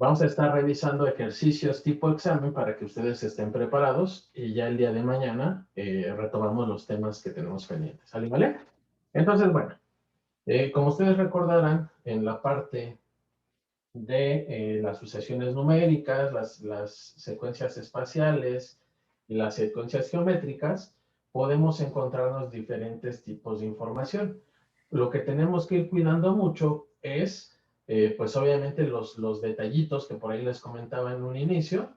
Vamos a estar revisando ejercicios tipo examen para que ustedes estén preparados y ya el día de mañana retomamos los temas que tenemos pendientes. ¿Sale, vale? Entonces, bueno, como ustedes recordarán, en la parte de las sucesiones numéricas, las secuencias espaciales y las secuencias geométricas, podemos encontrarnos diferentes tipos de información. Lo que tenemos que ir cuidando mucho es, pues obviamente los detallitos que por ahí les comentaba en un inicio,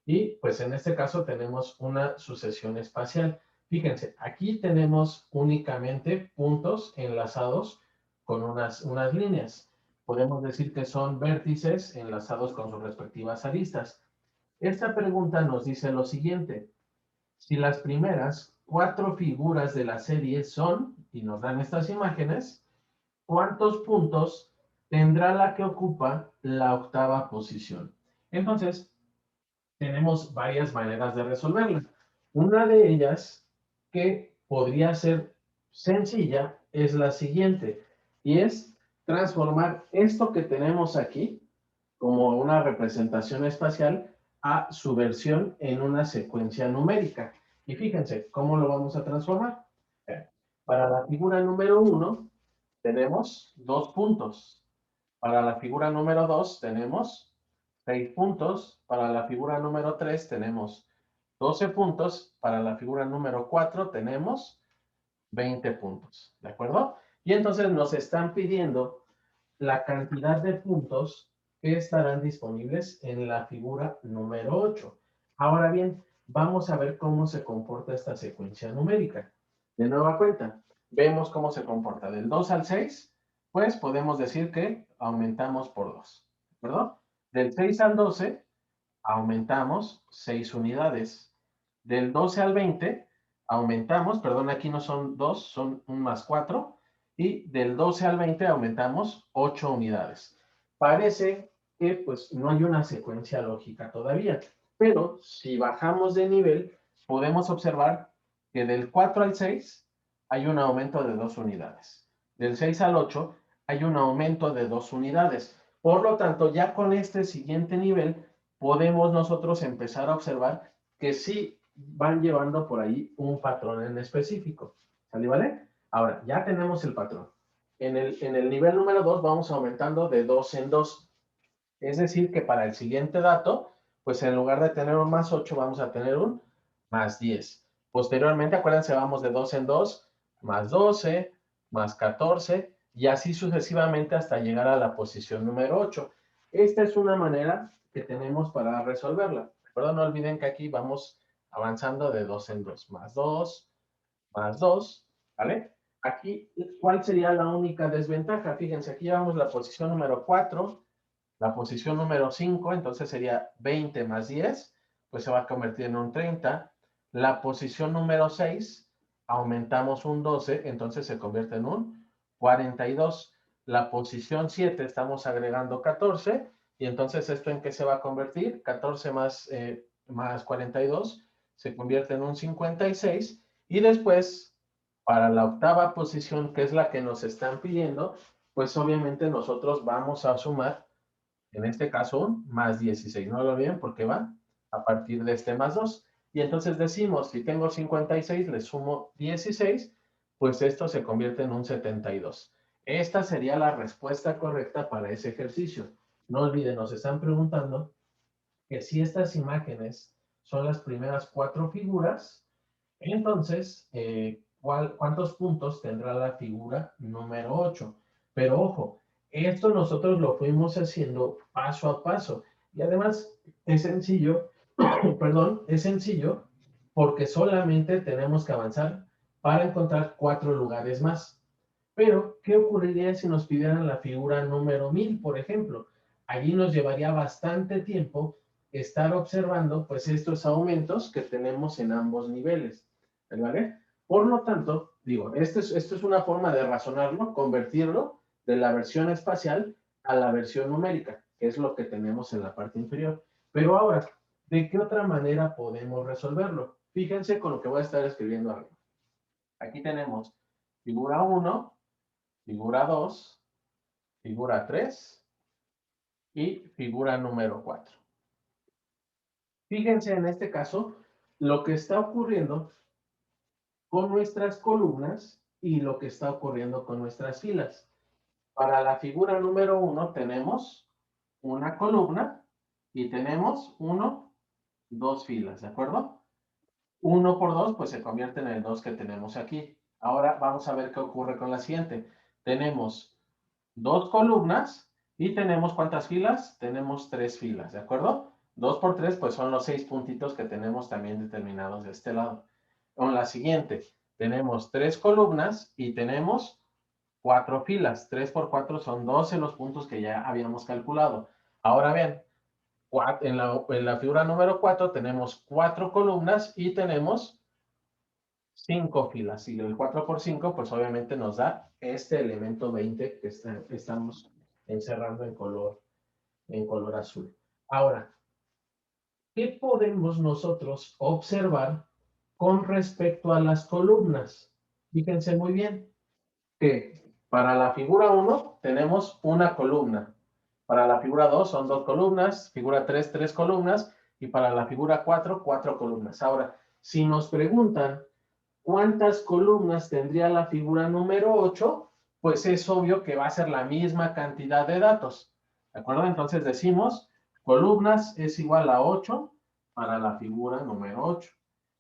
y pues en este caso tenemos una sucesión espacial. Fíjense, aquí tenemos únicamente puntos enlazados con unas líneas. Podemos decir que son vértices enlazados con sus respectivas aristas. Esta pregunta nos dice lo siguiente: si las primeras 4 figuras de la serie son, y nos dan estas imágenes, ¿cuántos puntos tendrá la que ocupa la octava posición? Entonces, tenemos varias maneras de resolverla. Una de ellas, que podría ser sencilla, es la siguiente, y es transformar esto que tenemos aquí como una representación espacial a su versión en una secuencia numérica. Y fíjense, ¿cómo lo vamos a transformar? Para la figura número 1 tenemos 2 puntos. Para la figura número 2 tenemos 6 puntos. Para la figura número 3 tenemos 12 puntos. Para la figura número 4 tenemos 20 puntos. ¿De acuerdo? Y entonces nos están pidiendo la cantidad de puntos que estarán disponibles en la figura número 8. Ahora bien, vamos a ver cómo se comporta esta secuencia numérica. De nueva cuenta, vemos cómo se comporta. Del 2 al 6, pues podemos decir que aumentamos por 2. ¿De acuerdo? Del 6 al 12, aumentamos 6 unidades. Del 12 al 20, aumentamos, perdón, aquí no son 2, son un más 4. Y del 12 al 20 aumentamos 8 unidades. Parece que pues no hay una secuencia lógica todavía, pero si bajamos de nivel, podemos observar que del 4 al 6 hay un aumento de 2 unidades. Del 6 al 8 hay un aumento de 2 unidades. Por lo tanto, ya con este siguiente nivel, podemos nosotros empezar a observar que sí van llevando por ahí un patrón en específico. ¿Sale, vale? Ahora, ya tenemos el patrón. En el nivel número 2 vamos aumentando de 2 en 2. Es decir, que para el siguiente dato, pues en lugar de tener un más 8, vamos a tener un más 10. Posteriormente, acuérdense, vamos de 2 en 2, más 12, más 14, y así sucesivamente hasta llegar a la posición número 8. Esta es una manera que tenemos para resolverla. Pero no olviden que aquí vamos avanzando de 2 en 2, más 2, ¿vale? Aquí, ¿cuál sería la única desventaja? Fíjense, aquí llevamos la posición número 4, la posición número 5, entonces sería 20 más 10, pues se va a convertir en un 30. La posición número 6, aumentamos un 12, entonces se convierte en un 42. La posición 7, estamos agregando 14, y entonces esto en qué se va a convertir? 14 más 42 se convierte en un 56. Y después, para la octava posición, que es la que nos están pidiendo, pues obviamente nosotros vamos a sumar, en este caso, un más 16. No lo olviden porque va a partir de este más 2. Y entonces decimos, si tengo 56, le sumo 16, pues esto se convierte en un 72. Esta sería la respuesta correcta para ese ejercicio. No olviden, nos están preguntando que si estas imágenes son las primeras 4 figuras, entonces, ¿cuántos puntos tendrá la figura número 8? Pero ojo, esto nosotros lo fuimos haciendo paso a paso. Y además es sencillo, perdón, es sencillo porque solamente tenemos que avanzar para encontrar 4 lugares más. Pero, ¿qué ocurriría si nos pidieran la figura número 1000, por ejemplo? Allí nos llevaría bastante tiempo estar observando pues estos aumentos que tenemos en ambos niveles. ¿Vale? Por lo tanto, digo, esto es una forma de razonarlo, convertirlo de la versión espacial a la versión numérica, que es lo que tenemos en la parte inferior. Pero ahora, ¿de qué otra manera podemos resolverlo? Fíjense con lo que voy a estar escribiendo arriba. Aquí tenemos figura 1, figura 2, figura 3 y figura número 4. Fíjense en este caso lo que está ocurriendo con nuestras columnas y lo que está ocurriendo con nuestras filas. Para la figura número 1 tenemos una columna y tenemos 2 filas, ¿de acuerdo? 1 por 2 pues se convierte en el 2 que tenemos aquí. Ahora vamos a ver qué ocurre con la siguiente. Tenemos 2 columnas y tenemos ¿cuántas filas? Tenemos 3 filas, ¿de acuerdo? 2 por 3 pues son los 6 puntitos que tenemos también determinados de este lado. Con la siguiente, tenemos 3 columnas y tenemos 4 filas. 3 por 4 son 12 los puntos que ya habíamos calculado. Ahora bien, en la figura número 4 tenemos 4 columnas y tenemos 5 filas. Y el 4 por 5, pues obviamente nos da este elemento 20 que estamos encerrando en color azul. Ahora, ¿qué podemos nosotros observar con respecto a las columnas? Fíjense muy bien que para la figura 1 tenemos una columna. Para la figura 2 son 2 columnas, figura 3, 3 columnas, y para la figura 4, 4 columnas. Ahora, si nos preguntan cuántas columnas tendría la figura número 8, pues es obvio que va a ser la misma cantidad de datos. ¿De acuerdo? Entonces decimos, columnas es igual a 8 para la figura número 8.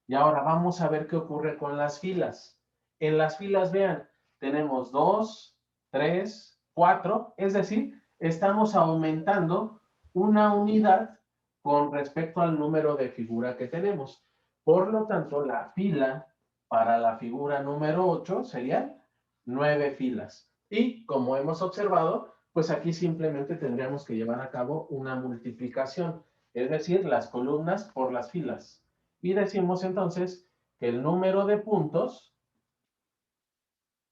Y ahora vamos a ver qué ocurre con las filas. En las filas, vean, tenemos 2, 3, 4, es decir, estamos aumentando una unidad con respecto al número de figura que tenemos. Por lo tanto, la fila para la figura número 8 serían 9 filas. Y como hemos observado, pues aquí simplemente tendríamos que llevar a cabo una multiplicación, es decir, las columnas por las filas. Y decimos entonces que el número de puntos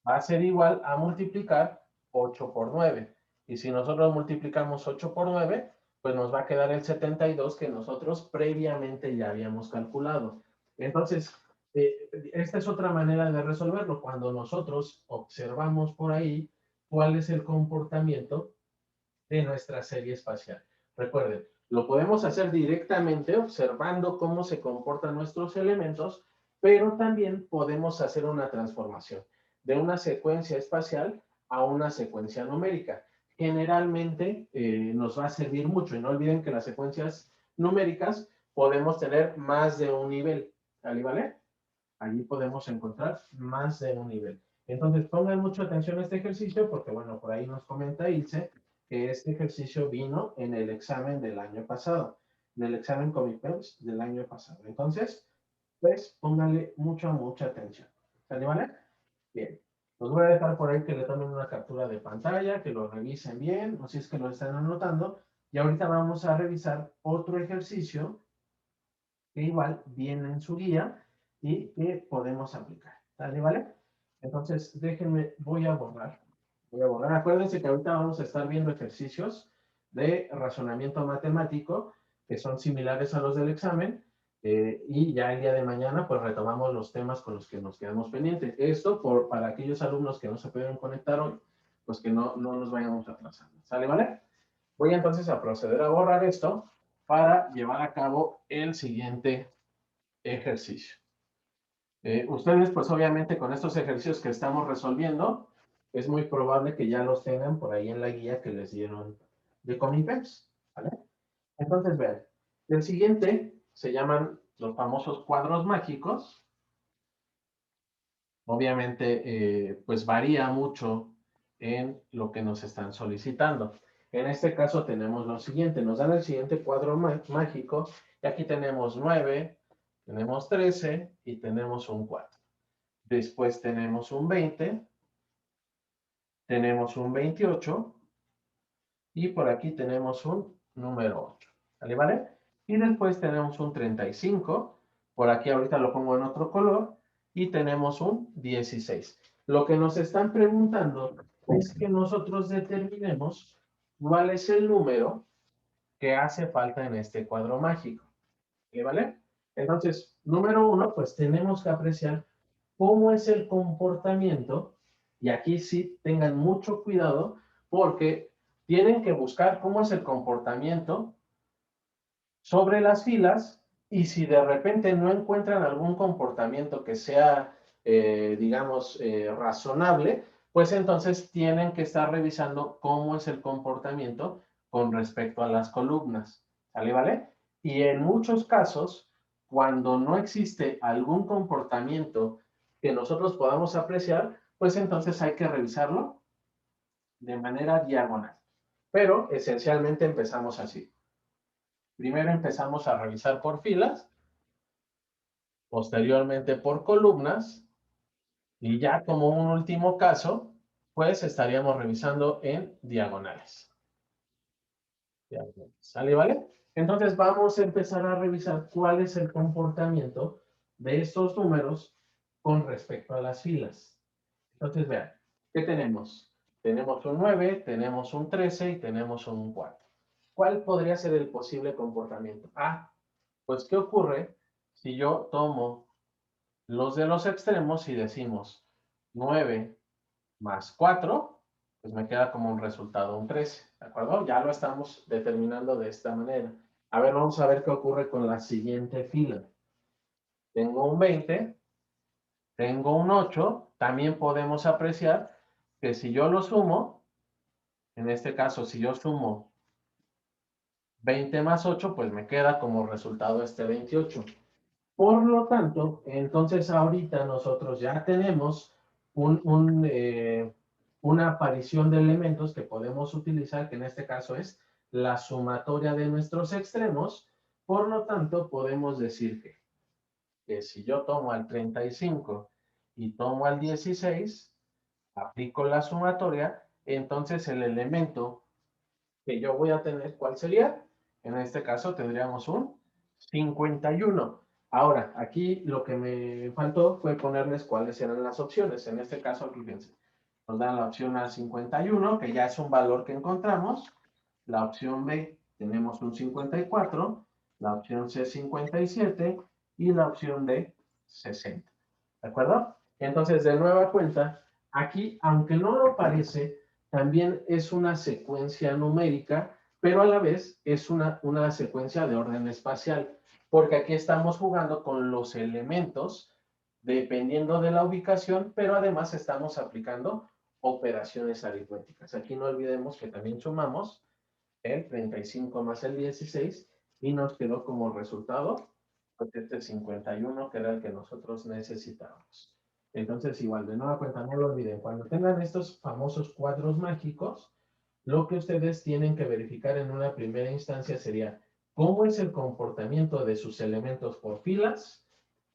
va a ser igual a multiplicar 8 por 9. Y si nosotros multiplicamos 8 por 9, pues nos va a quedar el 72 que nosotros previamente ya habíamos calculado. Entonces, esta es otra manera de resolverlo. Cuando nosotros observamos por ahí cuál es el comportamiento de nuestra serie espacial. Recuerden, lo podemos hacer directamente observando cómo se comportan nuestros elementos, pero también podemos hacer una transformación de una secuencia espacial a una secuencia numérica. Generalmente nos va a servir mucho y no olviden que las secuencias numéricas podemos tener más de un nivel. ¿Vale? Allí podemos encontrar más de un nivel. Entonces pongan mucha atención a este ejercicio porque, bueno, por ahí nos comenta Ilse que este ejercicio vino en el examen del año pasado, en el examen Comipems del año pasado. Entonces, pues pónganle mucha atención. ¿Sale, vale? Bien. Los voy a dejar por ahí que le tomen una captura de pantalla, que lo revisen bien, o si es que lo están anotando. Y ahorita vamos a revisar otro ejercicio que igual viene en su guía y que podemos aplicar. ¿Sale, vale? Entonces, déjenme, voy a borrar. Acuérdense que ahorita vamos a estar viendo ejercicios de razonamiento matemático que son similares a los del examen y ya el día de mañana pues retomamos los temas con los que nos quedamos pendientes. Esto para aquellos alumnos que no se pudieron conectar hoy, pues que no nos vayamos atrasando. ¿Sale, vale? Voy entonces a proceder a borrar esto para llevar a cabo el siguiente ejercicio. Ustedes, pues obviamente con estos ejercicios que estamos resolviendo, es muy probable que ya los tengan por ahí en la guía que les dieron de Comipems, ¿vale? Entonces, vean, el siguiente se llaman los famosos cuadros mágicos. Obviamente, pues varía mucho en lo que nos están solicitando. En este caso tenemos lo siguiente, nos dan el siguiente cuadro mágico y aquí tenemos 9, tenemos 13 y tenemos un 4. Después tenemos un 20, tenemos un 28 y por aquí tenemos un número 8. ¿Vale? ¿Vale? Y después tenemos un 35, por aquí ahorita lo pongo en otro color, y tenemos un 16. Lo que nos están preguntando es que nosotros determinemos cuál es el número que hace falta en este cuadro mágico. ¿Vale? Entonces, número 1, pues tenemos que apreciar cómo es el comportamiento, y aquí sí tengan mucho cuidado porque tienen que buscar cómo es el comportamiento sobre las filas y si de repente no encuentran algún comportamiento que sea, digamos, razonable, pues entonces tienen que estar revisando cómo es el comportamiento con respecto a las columnas. ¿Sale, vale? Y en muchos casos, cuando no existe algún comportamiento que nosotros podamos apreciar, pues entonces hay que revisarlo de manera diagonal. Pero esencialmente empezamos así. Primero empezamos a revisar por filas, posteriormente por columnas, y ya como un último caso, pues estaríamos revisando en diagonales. ¿Sale, vale? Entonces vamos a empezar a revisar cuál es el comportamiento de estos números con respecto a las filas. Entonces vean, ¿qué tenemos? Tenemos un 9, tenemos un 13 y tenemos un 4. ¿Cuál podría ser el posible comportamiento? Ah, pues ¿qué ocurre si yo tomo los de los extremos y decimos 9 más 4, pues me queda como un resultado un 13, ¿de acuerdo? Ya lo estamos determinando de esta manera. A ver, vamos a ver qué ocurre con la siguiente fila. Tengo un 20, tengo un 8, también podemos apreciar que si yo lo sumo, en este caso, si yo sumo 20 más 8, pues me queda como resultado este 28. Por lo tanto, entonces ahorita nosotros ya tenemos una aparición de elementos que podemos utilizar, que en este caso es la sumatoria de nuestros extremos. Por lo tanto, podemos decir que si yo tomo al 35 y tomo al 16, aplico la sumatoria, entonces el elemento que yo voy a tener, ¿cuál sería? En este caso tendríamos un 51. Ahora, aquí lo que me faltó fue ponerles cuáles eran las opciones. En este caso, aquí fíjense, nos dan la opción A 51, que ya es un valor que encontramos. La opción B, tenemos un 54. La opción C, 57. Y la opción D, 60. ¿De acuerdo? Entonces, de nueva cuenta, aquí, aunque no lo parece, también es una secuencia numérica, pero a la vez es una secuencia de orden espacial, porque aquí estamos jugando con los elementos dependiendo de la ubicación, pero además estamos aplicando operaciones aritméticas. Aquí no olvidemos que también sumamos el 35 más el 16 y nos quedó como resultado pues este 51 que era el que nosotros necesitábamos. Entonces, igual, de nueva cuenta, no lo olviden, cuando tengan estos famosos cuadros mágicos, lo que ustedes tienen que verificar en una primera instancia sería cómo es el comportamiento de sus elementos por filas.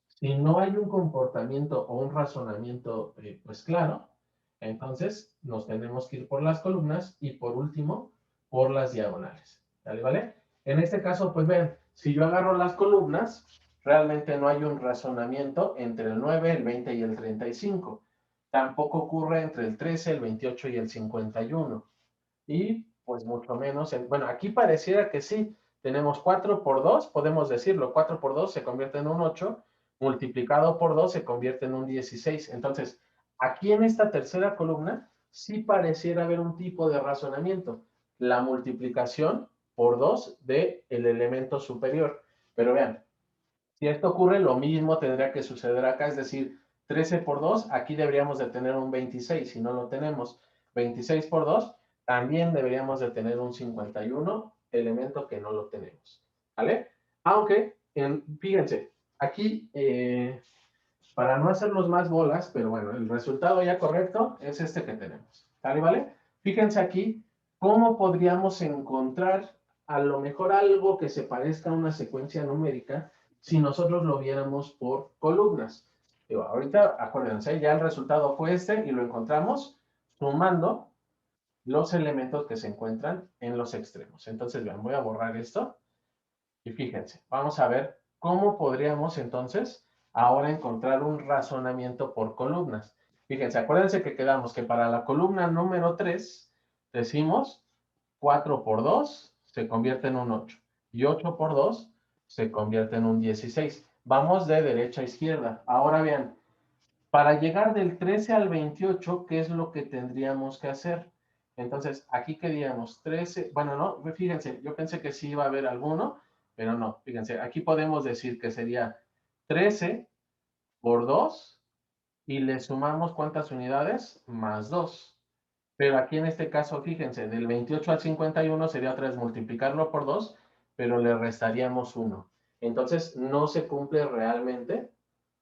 Si no hay un comportamiento o un razonamiento, pues claro, entonces nos tenemos que ir por las columnas y por último, por las diagonales. ¿Vale? ¿Vale? En este caso, pues vean, si yo agarro las columnas, realmente no hay un razonamiento entre el 9, el 20 y el 35. Tampoco ocurre entre el 13, el 28 y el 51. Y pues mucho menos, bueno, aquí pareciera que sí, tenemos 4 por 2, podemos decirlo, 4 por 2 se convierte en un 8, multiplicado por 2 se convierte en un 16. Entonces, aquí en esta tercera columna, sí pareciera haber un tipo de razonamiento, la multiplicación por 2 del elemento superior. Pero vean, si esto ocurre, lo mismo tendría que suceder acá, es decir, 13 por 2, aquí deberíamos de tener un 26, si no lo tenemos. 26 por 2, también deberíamos de tener un 51, elemento que no lo tenemos. ¿Vale? Aunque, fíjense, aquí, para no hacernos más bolas, pero bueno, el resultado ya correcto es este que tenemos. ¿Vale? ¿Vale? Fíjense aquí cómo podríamos encontrar a lo mejor algo que se parezca a una secuencia numérica si nosotros lo viéramos por columnas. Digo, ahorita, acuérdense, ya el resultado fue este y lo encontramos sumando los elementos que se encuentran en los extremos. Entonces, vean, voy a borrar esto y fíjense, vamos a ver cómo podríamos entonces ahora encontrar un razonamiento por columnas. Fíjense, acuérdense que quedamos que para la columna número 3 decimos 4 por 2 se convierte en un 8 y 8 por 2 se convierte en un 16. Vamos de derecha a izquierda. Ahora vean, para llegar del 13 al 28, ¿qué es lo que tendríamos que hacer? Entonces, aquí queríamos 13, bueno, no, fíjense, yo pensé que sí iba a haber alguno, pero no, fíjense, aquí podemos decir que sería 13 por 2 y le sumamos ¿cuántas unidades? Más 2. Pero aquí en este caso, fíjense, del 28 al 51 sería otra vez multiplicarlo por 2, pero le restaríamos 1. Entonces, no se cumple realmente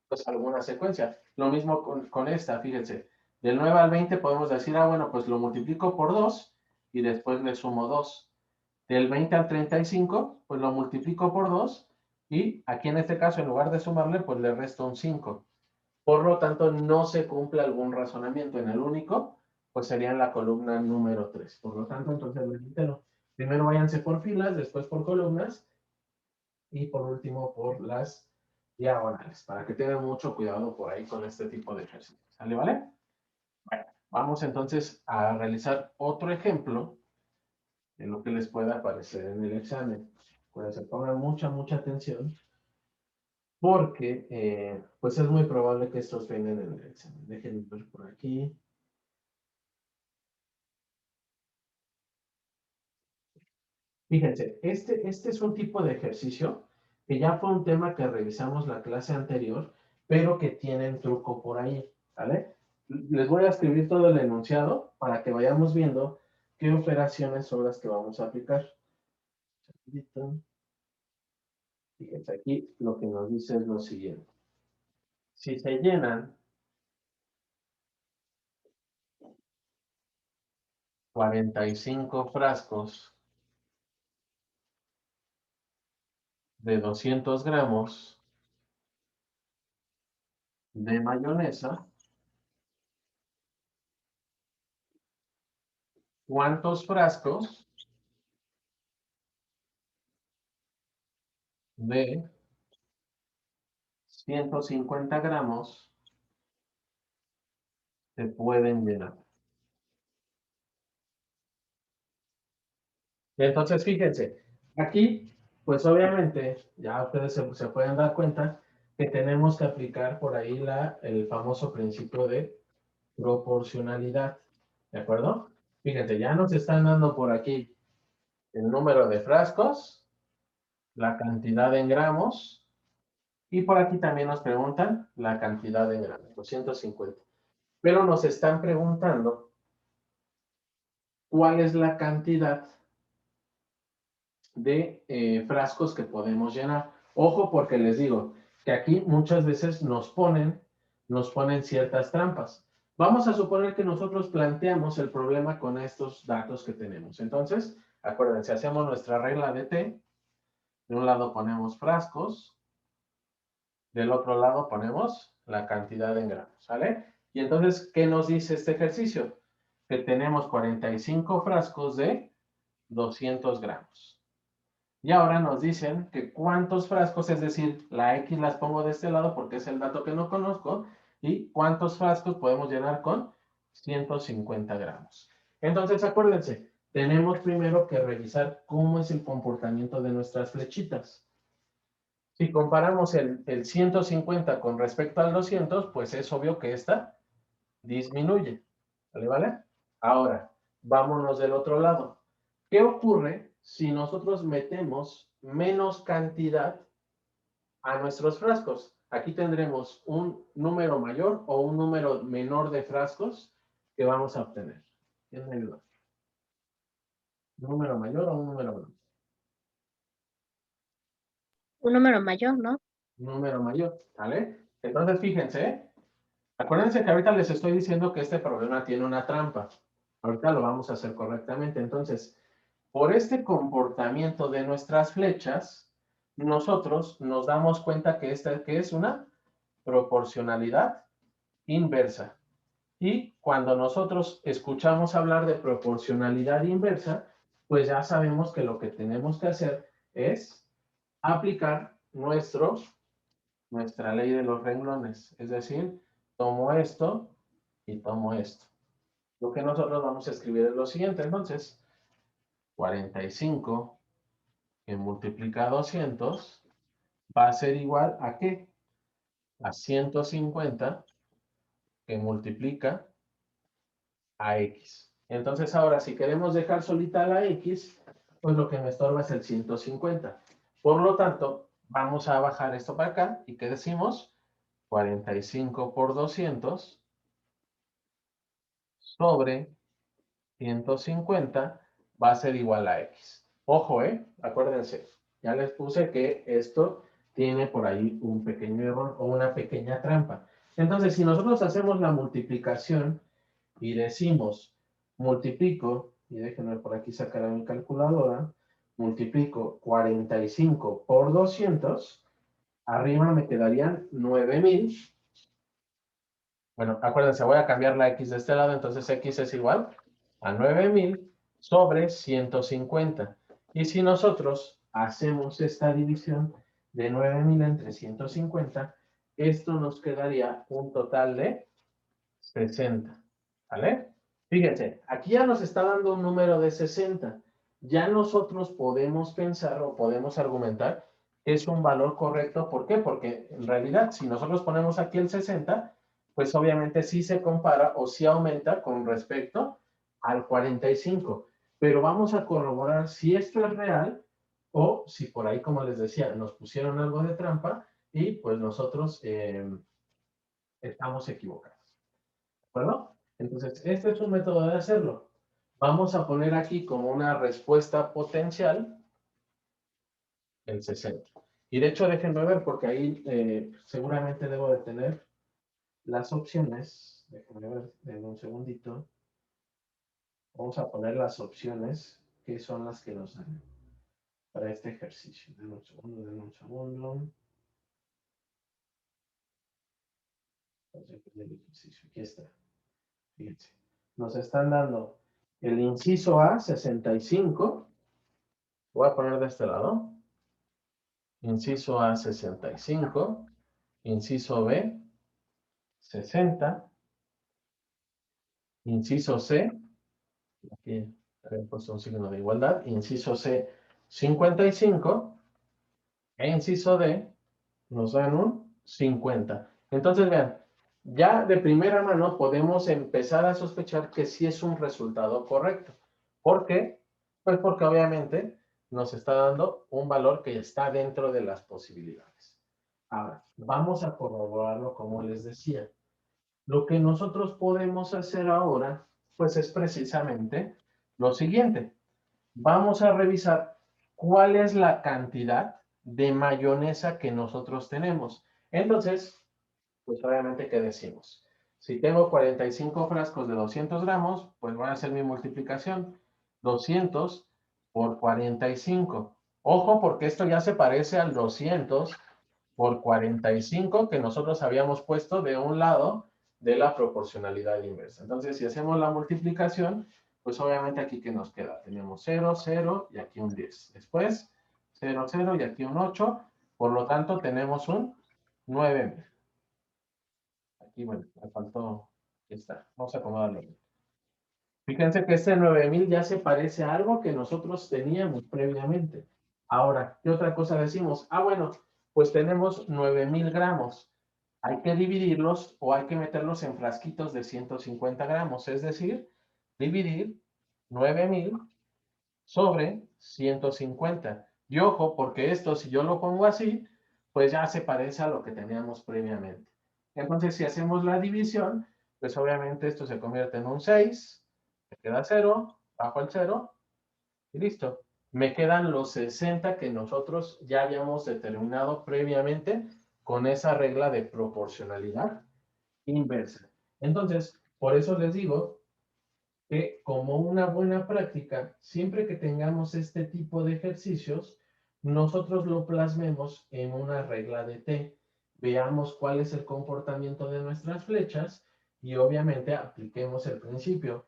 pues alguna secuencia. Lo mismo con esta, fíjense. Del 9 al 20 podemos decir, ah, bueno, pues lo multiplico por 2 y después le sumo 2. Del 20 al 35, pues lo multiplico por 2 y aquí en este caso, en lugar de sumarle, pues le resto un 5. Por lo tanto, no se cumple algún razonamiento en el único, pues sería en la columna número 3. Por lo tanto, entonces les reitero, primero váyanse por filas, después por columnas y por último por las diagonales, para que tengan mucho cuidado por ahí con este tipo de ejercicios. ¿Sale, vale? Bueno, vamos entonces a realizar otro ejemplo de lo que les pueda aparecer en el examen. Pues se pongan mucha atención porque pues es muy probable que estos vengan en el examen. Déjenme ver por aquí. Fíjense, este es un tipo de ejercicio que ya fue un tema que revisamos la clase anterior, pero que tienen truco por ahí, ¿vale? Les voy a escribir todo el enunciado para que vayamos viendo qué operaciones son las que vamos a aplicar. Fíjense, aquí lo que nos dice es lo siguiente. Si se llenan 45 frascos de 200 gramos de mayonesa, ¿cuántos frascos de 150 gramos se pueden llenar? Entonces, fíjense, aquí, pues obviamente, ya ustedes se pueden dar cuenta que tenemos que aplicar por ahí el famoso principio de proporcionalidad, ¿de acuerdo? Fíjense, ya nos están dando por aquí el número de frascos, la cantidad en gramos, y por aquí también nos preguntan la cantidad en gramos, 250. Pero nos están preguntando cuál es la cantidad de frascos que podemos llenar. Ojo porque les digo que aquí muchas veces nos ponen ciertas trampas. Vamos a suponer que nosotros planteamos el problema con estos datos que tenemos. Entonces, acuérdense, hacemos nuestra regla de T. De un lado ponemos frascos, del otro lado ponemos la cantidad en gramos, ¿sale? Y entonces, ¿qué nos dice este ejercicio? Que tenemos 45 frascos de 200 gramos. Y ahora nos dicen que cuántos frascos, es decir, la X las pongo de este lado porque es el dato que no conozco, y cuántos frascos podemos llenar con 150 gramos. Entonces, acuérdense, tenemos primero que revisar cómo es el comportamiento de nuestras flechitas. Si comparamos el 150 con respecto al 200, pues es obvio que esta disminuye. ¿Vale? ¿Vale? Ahora, vámonos del otro lado. ¿Qué ocurre si nosotros metemos menos cantidad a nuestros frascos? Aquí tendremos un número mayor o un número menor de frascos que vamos a obtener. ¿Quién me ayuda? ¿Un número mayor o un número menor? Un número mayor, ¿no? Un número mayor, ¿vale? Entonces, fíjense, acuérdense que ahorita les estoy diciendo que este problema tiene una trampa. Ahorita lo vamos a hacer correctamente. Entonces, por este comportamiento de nuestras flechas, nosotros nos damos cuenta que esta que es una proporcionalidad inversa. Y cuando nosotros escuchamos hablar de proporcionalidad inversa, pues ya sabemos que lo que tenemos que hacer es aplicar nuestra ley de los renglones. Es decir, tomo esto y tomo esto. Lo que nosotros vamos a escribir es lo siguiente, entonces, 45 que multiplica 200 va a ser igual a ¿qué? A 150 que multiplica a X. Entonces ahora, si queremos dejar solita la X, pues lo que me estorba es el 150. Por lo tanto, vamos a bajar esto para acá. ¿Y qué decimos? 45 por 200 sobre 150 va a ser igual a X. Ojo, acuérdense, ya les puse que esto tiene por ahí un pequeño error o una pequeña trampa. Entonces, si nosotros hacemos la multiplicación y decimos, multiplico, y déjenme por aquí sacar a mi calculadora, multiplico 45 por 200, arriba me quedarían 9000. Bueno, acuérdense, voy a cambiar la X de este lado, entonces X es igual a 9000 sobre 150. Y si nosotros hacemos esta división de 9000 entre 150, esto nos quedaría un total de 60. ¿Vale? Fíjense, aquí ya nos está dando un número de 60. Ya nosotros podemos pensar o podemos argumentar que es un valor correcto. ¿Por qué? Porque en realidad, si nosotros ponemos aquí el 60, pues obviamente sí se compara o sí aumenta con respecto al 45. Pero vamos a corroborar si esto es real o si por ahí, como les decía, nos pusieron algo de trampa y pues nosotros estamos equivocados. ¿De acuerdo? Entonces, este es un método de hacerlo. Vamos a poner aquí como una respuesta potencial el 60. Y de hecho, déjenme ver, porque ahí seguramente debo de tener las opciones. Déjenme ver, en un segundito. Vamos a poner las opciones, que son las que nos dan para este ejercicio. Den un segundo, den un segundo. El ejercicio, aquí está. Fíjense. Nos están dando el inciso A, 65. Voy a poner de este lado. Inciso A, 65. Inciso B, 60. Inciso C, aquí había puesto un signo de igualdad. Inciso C, 55. E inciso D, nos dan un 50. Entonces, vean, ya de primera mano podemos empezar a sospechar que sí es un resultado correcto. ¿Por qué? Pues porque obviamente nos está dando un valor que está dentro de las posibilidades. Ahora, vamos a corroborarlo como les decía. Lo que nosotros podemos hacer ahora, pues es precisamente lo siguiente. Vamos a revisar cuál es la cantidad de mayonesa que nosotros tenemos. Entonces, pues obviamente, ¿qué decimos? Si tengo 45 frascos de 200 gramos, pues voy a hacer mi multiplicación. 200 por 45. Ojo, porque esto ya se parece al 200 por 45 que nosotros habíamos puesto de un lado de la proporcionalidad inversa. Entonces, si hacemos la multiplicación, pues obviamente aquí que nos queda, tenemos 0, 0 y aquí un 10. Después, 0, 0 y aquí un 8. Por lo tanto, tenemos un 9000. Aquí, bueno, me faltó, aquí está. Vamos a acomodarlo. Fíjense que este 9000 ya se parece a algo que nosotros teníamos previamente. Ahora, ¿qué otra cosa decimos? Ah, bueno, pues tenemos 9000 gramos. Hay que dividirlos o hay que meterlos en frasquitos de 150 gramos. Es decir, dividir 9000 sobre 150. Y ojo, porque esto, si yo lo pongo así, pues ya se parece a lo que teníamos previamente. Entonces, si hacemos la división, pues obviamente esto se convierte en un 6, me queda 0, bajo el 0 y listo. Me quedan los 60 que nosotros ya habíamos determinado previamente con esa regla de proporcionalidad inversa. Entonces, por eso les digo que como una buena práctica, siempre que tengamos este tipo de ejercicios, nosotros lo plasmemos en una regla de T. Veamos cuál es el comportamiento de nuestras flechas y obviamente apliquemos el principio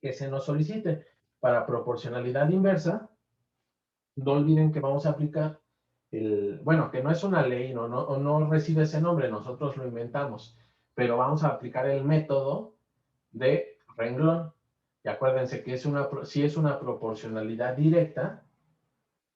que se nos solicite. Para proporcionalidad inversa, no olviden que vamos a aplicar bueno, que no es una ley, no recibe ese nombre, nosotros lo inventamos, pero vamos a aplicar el método de renglón. Y acuérdense que si es una proporcionalidad directa,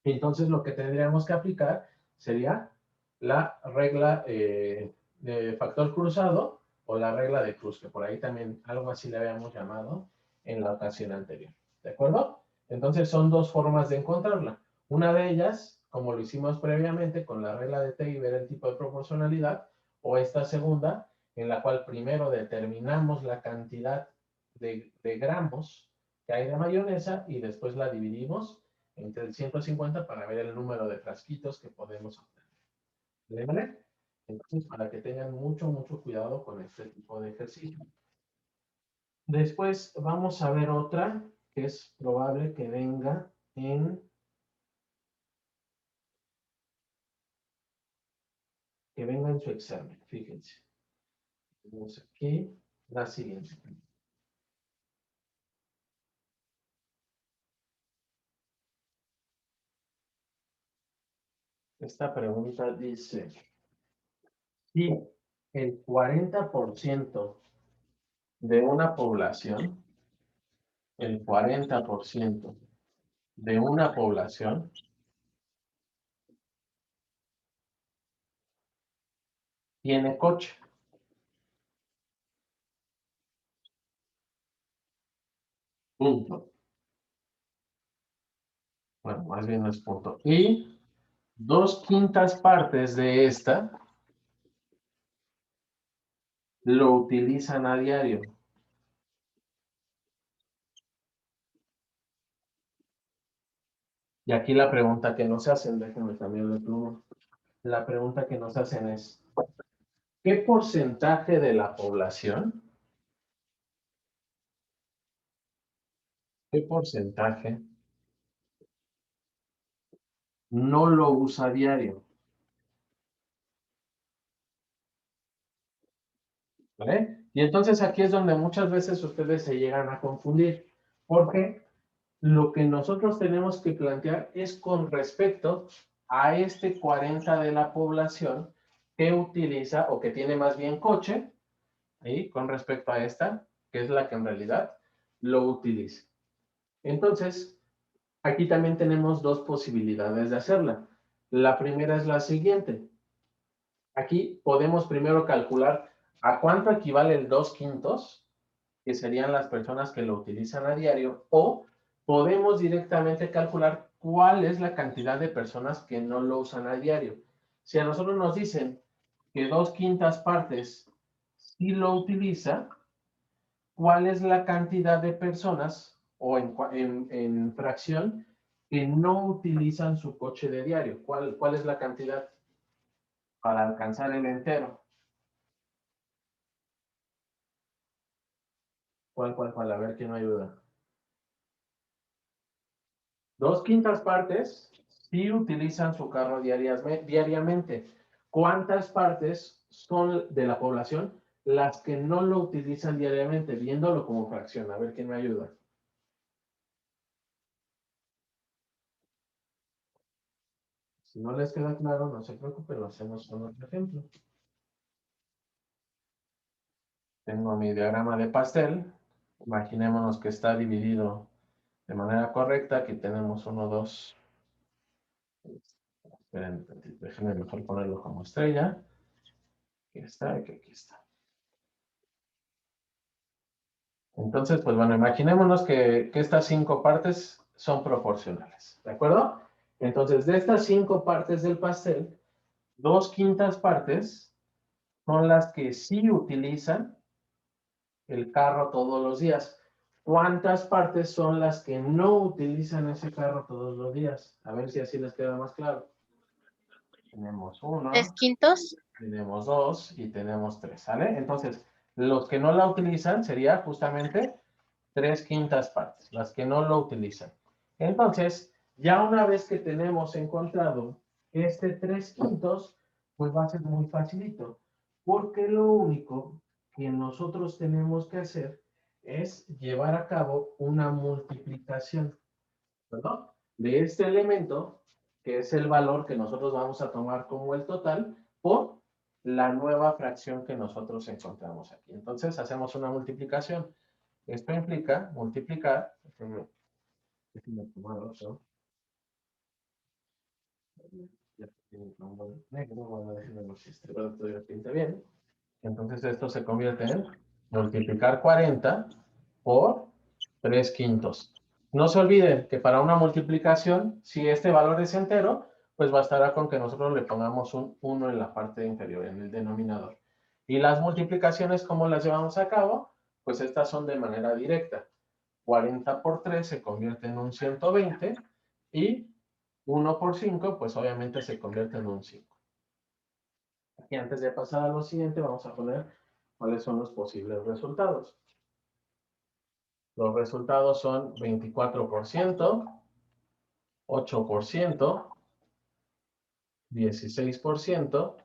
entonces lo que tendríamos que aplicar sería la regla de factor cruzado o la regla de cruz, que por ahí también algo así le habíamos llamado en la ocasión anterior. ¿De acuerdo? Entonces son dos formas de encontrarla. Una de ellas, como lo hicimos previamente con la regla de T y ver el tipo de proporcionalidad, o esta segunda, en la cual primero determinamos la cantidad de gramos que hay de mayonesa y después la dividimos entre el 150 para ver el número de frasquitos que podemos obtener. ¿Vale? Entonces, para que tengan mucho cuidado con este tipo de ejercicio. Después vamos a ver otra que es probable que venga en su examen. Fíjense. Tenemos aquí la siguiente. Esta pregunta dice, si el 40% de una población, el 40% de una población tiene coche. Punto. Bueno, más bien no es punto. Y 2/5 partes de esta lo utilizan a diario. Y aquí la pregunta que nos hacen, déjenme cambiar de pluma. La pregunta que nos hacen es, ¿qué porcentaje de la población, qué porcentaje no lo usa a diario? ¿Vale? Y entonces aquí es donde muchas veces ustedes se llegan a confundir, porque lo que nosotros tenemos que plantear es con respecto a este 40 de la población que utiliza o que tiene más bien coche, ¿sí? Con respecto a esta, que es la que en realidad lo utiliza. Entonces, aquí también tenemos dos posibilidades de hacerla. La primera es la siguiente. Aquí podemos primero calcular a cuánto equivale el 2/5, que serían las personas que lo utilizan a diario, o podemos directamente calcular cuál es la cantidad de personas que no lo usan a diario. Si a nosotros nos dicen que 2/5 partes sí lo utiliza, ¿cuál es la cantidad de personas o en fracción que no utilizan su coche de diario? ¿Cuál es la cantidad para alcanzar el entero? ¿Cuál? A ver, ¿quién me ayuda? 2/5 partes sí utilizan su carro diariamente. ¿Cuántas partes son de la población las que no lo utilizan diariamente? Viéndolo como fracción. A ver, ¿quién me ayuda? Si no les queda claro, no se preocupen, lo hacemos con otro ejemplo. Tengo mi diagrama de pastel. Imaginémonos que está dividido de manera correcta. Aquí tenemos 1, 2. Esperen, déjenme mejor ponerlo como estrella. Aquí está, aquí está. Entonces, pues bueno, imaginémonos que estas 5 partes son proporcionales. ¿De acuerdo? Entonces, de estas 5 partes del pastel, 2/5 partes son las que sí utilizan el carro todos los días. ¿Cuántas partes son las que no utilizan ese carro todos los días? A ver si así les queda más claro. Tenemos 1, 3/5. tenemos 2 y tenemos 3, ¿sale? Entonces, los que no la utilizan sería justamente 3/5 partes, las que no lo utilizan. Entonces, ya una vez que tenemos encontrado este 3/5, pues va a ser muy facilito, porque lo único que nosotros tenemos que hacer es llevar a cabo una multiplicación, ¿verdad? De este elemento, que es el valor que nosotros vamos a tomar como el total, por la nueva fracción que nosotros encontramos aquí. Entonces, hacemos una multiplicación. Esto implica multiplicar, déjenme tomar otro, ya tiene un nombre negro, bueno, déjenme ver si este producto ya pinta bien. Entonces esto se convierte en multiplicar 40 por 3/5. No se olviden que para una multiplicación, si este valor es entero, pues bastará con que nosotros le pongamos un 1 en la parte inferior, en el denominador. Y las multiplicaciones, ¿cómo las llevamos a cabo? Pues estas son de manera directa. 40 por 3 se convierte en un 120 y 1 por 5, pues obviamente se convierte en un 5. Y antes de pasar a lo siguiente, vamos a poner cuáles son los posibles resultados. Los resultados son 24%, 8%, 16%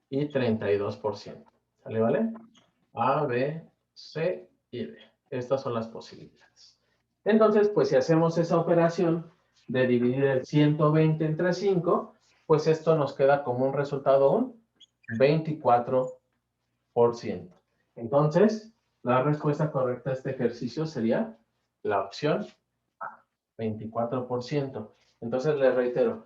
y 32%. ¿Sale, vale? A, B, C y D. Estas son las posibilidades. Entonces, pues si hacemos esa operación de dividir el 120 entre 5, pues esto nos queda como un resultado un 24%. Entonces, la respuesta correcta a este ejercicio sería la opción A, 24%. Entonces, les reitero,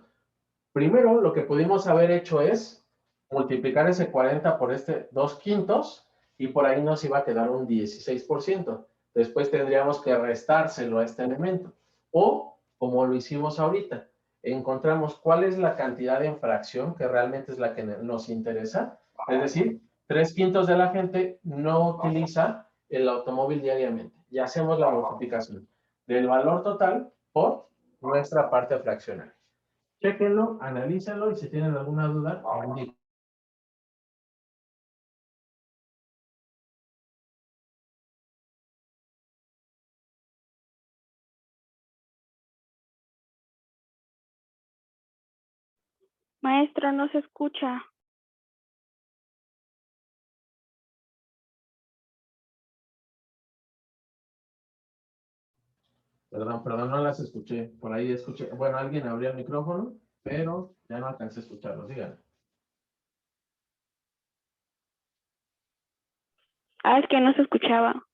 primero lo que pudimos haber hecho es multiplicar ese 40 por este 2/5 y por ahí nos iba a quedar un 16%. Después tendríamos que restárselo a este elemento. O, como lo hicimos ahorita, encontramos cuál es la cantidad en fracción que realmente es la que nos interesa. Es decir, 3/5 de la gente no utiliza el automóvil diariamente. Y hacemos la multiplicación del valor total por nuestra parte fraccionaria. Chéquenlo, analícenlo y si tienen alguna duda, me indican. Maestro, no se escucha. Perdón, no las escuché. Por ahí escuché. Bueno, alguien abrió el micrófono, pero ya no alcancé a escucharlos. Díganme. Es que no se escuchaba.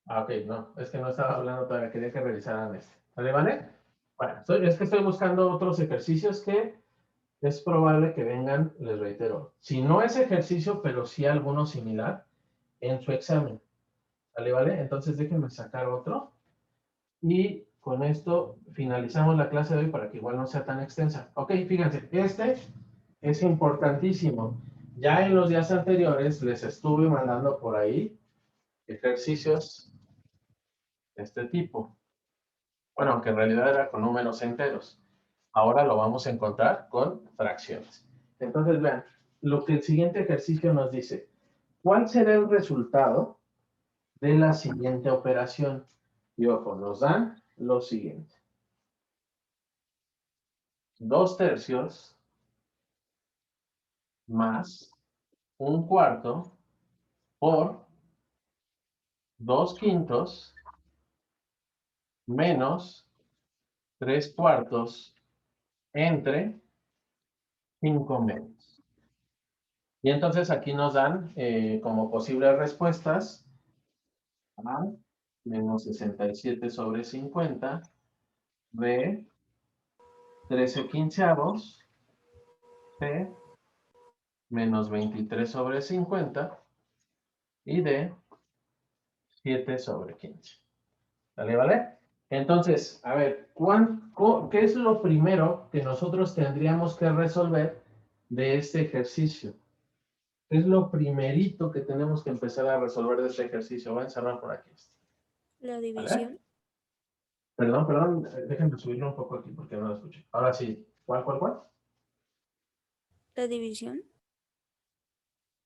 Ah, ok, no, es que no estaba hablando todavía. Quería que revisaran este. ¿Vale, vale? Bueno, es que estoy buscando otros ejercicios que es probable que vengan, les reitero. Si no es ejercicio, pero sí alguno similar en su examen. ¿Vale, vale? Entonces déjenme sacar otro. Y con esto finalizamos la clase de hoy para que igual no sea tan extensa. Ok, fíjense, este es importantísimo. Ya en los días anteriores les estuve mandando por ahí ejercicios de este tipo. Bueno, aunque en realidad era con números enteros. Ahora lo vamos a encontrar con fracciones. Entonces, vean, lo que el siguiente ejercicio nos dice, ¿cuál será el resultado de la siguiente operación? Y ojo, nos dan lo siguiente. 2/3 más 1/4 por 2/5 menos 3/4 entre 5/. Y entonces aquí nos dan como posibles respuestas A menos 67/50, B 13/15, C menos 23/50 y D 7/15. ¿Vale, vale? Entonces, a ver, ¿qué es lo primero que nosotros tendríamos que resolver de este ejercicio? ¿Qué es lo primerito que tenemos que empezar a resolver de este ejercicio? Voy a encerrar por aquí. La ¿Vale? división. Perdón, déjenme subirlo un poco aquí porque no lo escuché. Ahora sí, ¿cuál? La división.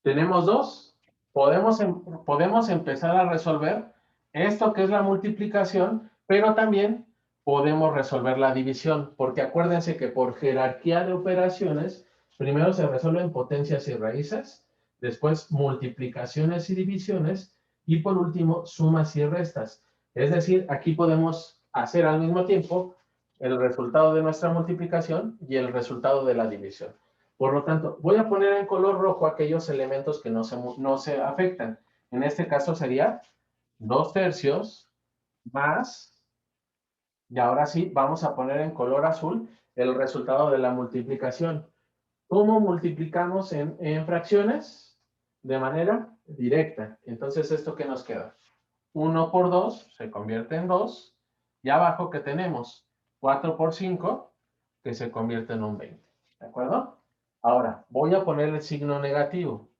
Tenemos dos. Podemos empezar a resolver esto que es la multiplicación, pero también podemos resolver la división, porque acuérdense que por jerarquía de operaciones, primero se resuelven potencias y raíces, después multiplicaciones y divisiones, y por último sumas y restas. Es decir, aquí podemos hacer al mismo tiempo el resultado de nuestra multiplicación y el resultado de la división. Por lo tanto, voy a poner en color rojo aquellos elementos que no se afectan. En este caso sería 2/3 más, y ahora sí, vamos a poner en color azul el resultado de la multiplicación. ¿Cómo multiplicamos en fracciones? De manera directa. Entonces, ¿esto qué nos queda? 1 por 2 se convierte en 2 Y abajo, ¿qué tenemos? 4 por 5, que se convierte en un 20. ¿De acuerdo? Ahora, voy a poner el signo negativo.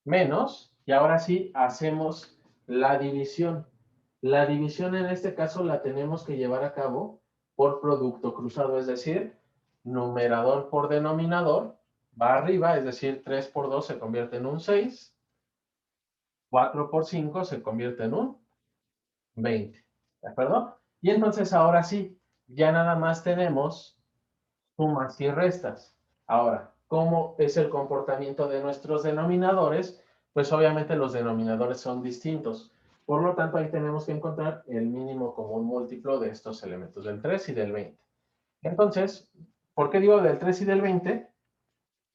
Menos, y ahora sí, hacemos la división. La división en este caso la tenemos que llevar a cabo por producto cruzado, es decir, numerador por denominador, va arriba, es decir, 3 por 2 se convierte en un 6, 4 por 5 se convierte en un 20, ¿de acuerdo? Y entonces ahora sí, ya nada más tenemos sumas y restas. Ahora, ¿cómo es el comportamiento de nuestros denominadores? Pues obviamente los denominadores son distintos. Por lo tanto, ahí tenemos que encontrar el mínimo común múltiplo de estos elementos, del 3 y del 20. Entonces, ¿por qué digo del 3 y del 20?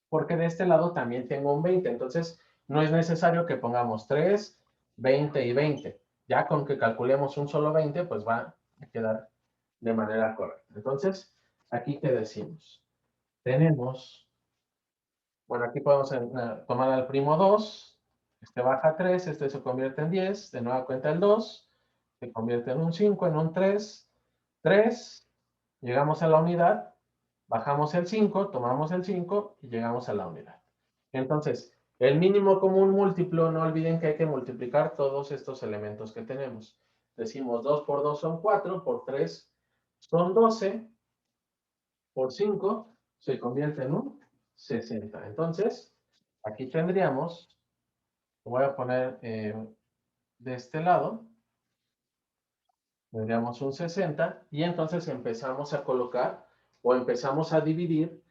Porque de este lado también tengo un 20. Entonces, no es necesario que pongamos 3, 20 y 20. Ya con que calculemos un solo 20, pues va a quedar de manera correcta. Entonces, aquí, ¿qué decimos? Tenemos, bueno, aquí podemos tomar al primo 2, este baja 3, este se convierte en 10, de nueva cuenta el 2, se convierte en un 5, en un 3, 3, llegamos a la unidad, bajamos el 5, tomamos el 5 y llegamos a la unidad. Entonces, el mínimo común múltiplo, no olviden que hay que multiplicar todos estos elementos que tenemos. Decimos 2 por 2 son 4, por 3 son 12, por 5 se convierte en un 60. Entonces, aquí tendríamos, voy a poner de este lado, tendríamos un 60 y entonces empezamos a colocar o empezamos a dividir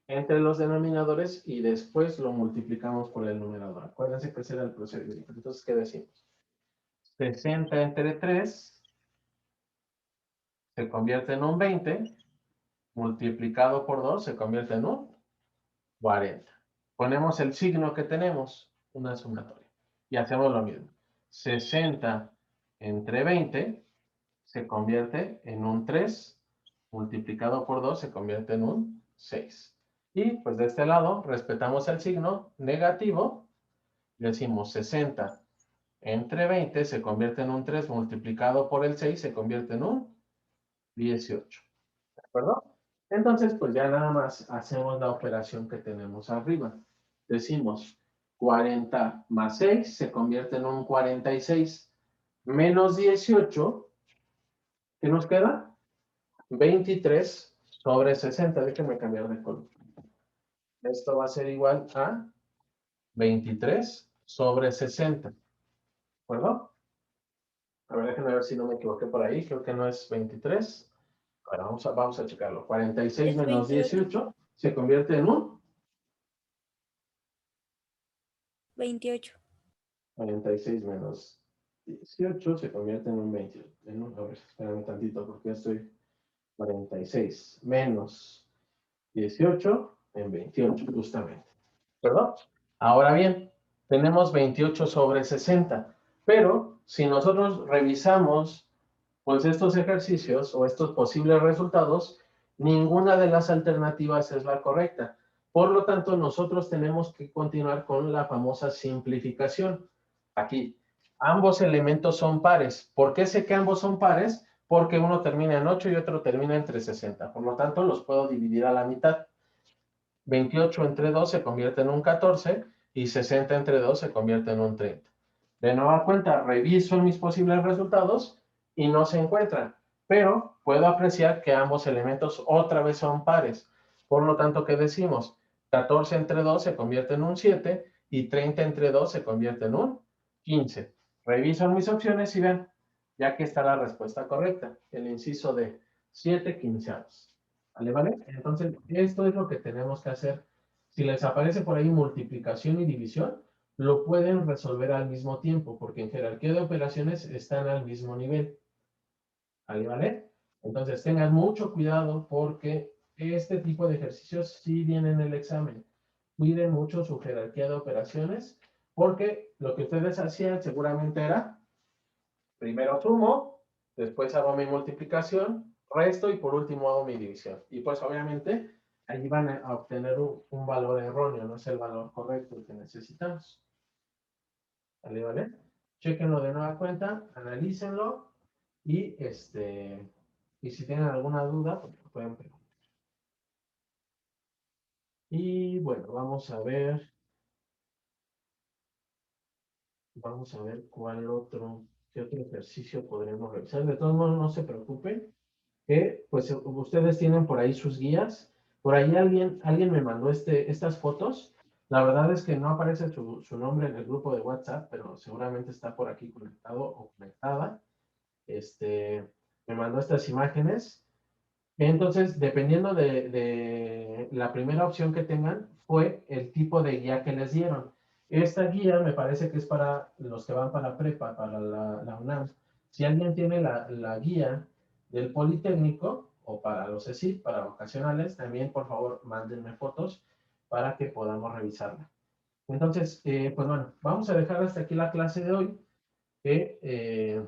entre los denominadores y después lo multiplicamos por el numerador. Acuérdense que ese era el procedimiento. Entonces, ¿qué decimos? 60 entre 3 se convierte en un 20, multiplicado por 2 se convierte en un 40. Ponemos el signo que tenemos, una sumatoria, y hacemos lo mismo. 60 entre 20 se convierte en un 3, multiplicado por 2 se convierte en un 6. Y pues de este lado respetamos el signo negativo, decimos 60 entre 20 se convierte en un 3, multiplicado por el 6 se convierte en un 18. ¿De acuerdo? Entonces, pues ya nada más hacemos la operación que tenemos arriba. Decimos 40 más 6 se convierte en un 46. Menos 18, ¿qué nos queda? 23 sobre 60. Déjenme cambiar de color. Esto va a ser igual a 23 sobre 60. ¿De acuerdo? A ver, déjenme ver si no me equivoqué por ahí. Creo que no es 23. Bueno, vamos a checarlo. 46 Es menos 28. 18 se convierte en un 28. 46 menos 18 se convierte en un 20. A ver, espérame tantito porque ya estoy 46 menos 18 en 28, justamente. ¿Perdón? Ahora bien, tenemos 28 sobre 60, pero si nosotros revisamos pues estos ejercicios o estos posibles resultados, ninguna de las alternativas es la correcta. Por lo tanto, nosotros tenemos que continuar con la famosa simplificación. Aquí, ambos elementos son pares. ¿Por qué sé que ambos son pares? Porque uno termina en 8 y otro termina entre 60. Por lo tanto, los puedo dividir a la mitad. 28 entre 2 se convierte en un 14 y 60 entre 2 se convierte en un 30. De nueva cuenta, reviso mis posibles resultados y no se encuentran, pero puedo apreciar que ambos elementos otra vez son pares. Por lo tanto, ¿qué decimos? 14 entre 2 se convierte en un 7 y 30 entre 2 se convierte en un 15. Reviso mis opciones y ven, ya que está la respuesta correcta, el inciso de 7 quinceavos. ¿Vale, vale? Entonces, esto es lo que tenemos que hacer. Si les aparece por ahí multiplicación y división, lo pueden resolver al mismo tiempo, porque en jerarquía de operaciones están al mismo nivel. ¿Vale, vale? Entonces, tengan mucho cuidado porque este tipo de ejercicios sí vienen en el examen. Cuiden mucho su jerarquía de operaciones, porque lo que ustedes hacían seguramente era, primero sumo, después hago mi multiplicación, resto y por último hago mi división. Y pues obviamente ahí van a obtener un valor erróneo, no es el valor correcto que necesitamos. ¿Vale, vale? Chequenlo de nueva cuenta, analícenlo y si tienen alguna duda, pues me pueden preguntar. Y bueno, vamos a ver qué otro ejercicio podremos realizar. De todos modos, no se preocupen, que pues ustedes tienen por ahí sus guías. Por ahí alguien me mandó estas fotos. La verdad es que no aparece su nombre en el grupo de WhatsApp, pero seguramente está por aquí conectado o conectada. Me mandó estas imágenes. Entonces, dependiendo de la primera opción que tengan, fue el tipo de guía que les dieron. Esta guía me parece que es para los que van para prepa, para la UNAM. Si alguien tiene la guía del Politécnico o para los ESIC, para vocacionales, también por favor mándenme fotos para que podamos revisarla. Entonces, pues bueno, vamos a dejar hasta aquí la clase de hoy, que